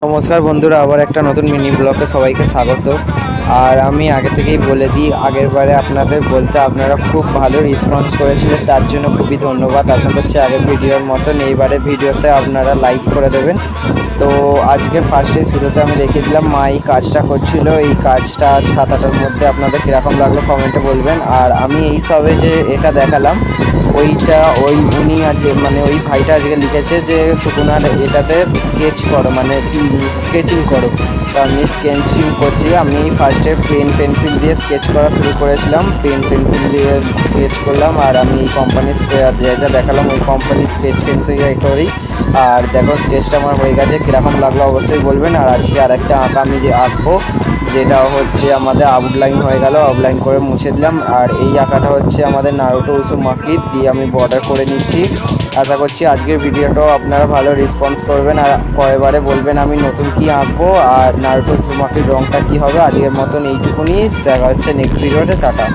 নমস্কার বন্ধুরা, আবার একটা নতুন মিনি ব্লগে সবাইকে স্বাগত। আর আমি আগে থেকেই বলে দিই, আগের বারে আপনাদের বলতে আপনারা খুব ভালো রেসপন্স করেছিলেন, তার জন্য খুবই ধন্যবাদ। আশা করছি আগের ভিডিওর মতন এইবারে ভিডিওতে আপনারা লাইক করে দেবেন। তো আজকে ফার্স্টে শুরুতে আমি দেখিয়ে দিলাম মা এই কাজটা করছিল। এই কাজটা ছাতাটার মধ্যে আপনাদের কীরকম লাগলো কমেন্টে বলবেন। আর আমি এই সবে যে এটা দেখালাম ওই উনি আছে, মানে ওই ভাইটা আজকে লিখেছে যে সুকুনার এটাতে স্কেচ করো, মানে স্কেচিং করো। তো আমি স্কেচিং করছি। আমি ফার্স্টে পেন্সিল দিয়ে স্কেচ করা শুরু করেছিলাম, পেন্সিল দিয়ে স্কেচ করলাম। আর আমি এই কোম্পানির যেটা দেখালাম ওই কোম্পানির স্কেচ পেন্সিল করি। আর দেখো স্কেচটা আমার হয়ে গেছে, কীরকম লাগলো অবশ্যই বলবেন। আর আজকে আরেকটা আঁকা আমি যে আঁকবো, যেটা হচ্ছে আমাদের আউটলাইন হয়ে গেল, আউটলাইন করে মুছে দিলাম। আর এই আঁকাটা হচ্ছে আমাদের নারুটো উজুমাকি দিয়ে আমি বর্ডার করে নিচ্ছি। আশা করছি আজকের ভিডিওটাও আপনারা ভালো রেসপন্স করবেন আর কয়েবারে বলবেন আমি নতুন কি আঁকবো আর নারুটো উজুমাকির রঙটা কী হবে। আজকের মতন এইটুকুনি, দেখা হচ্ছে নেক্সট ভিডিওতে। টাটা।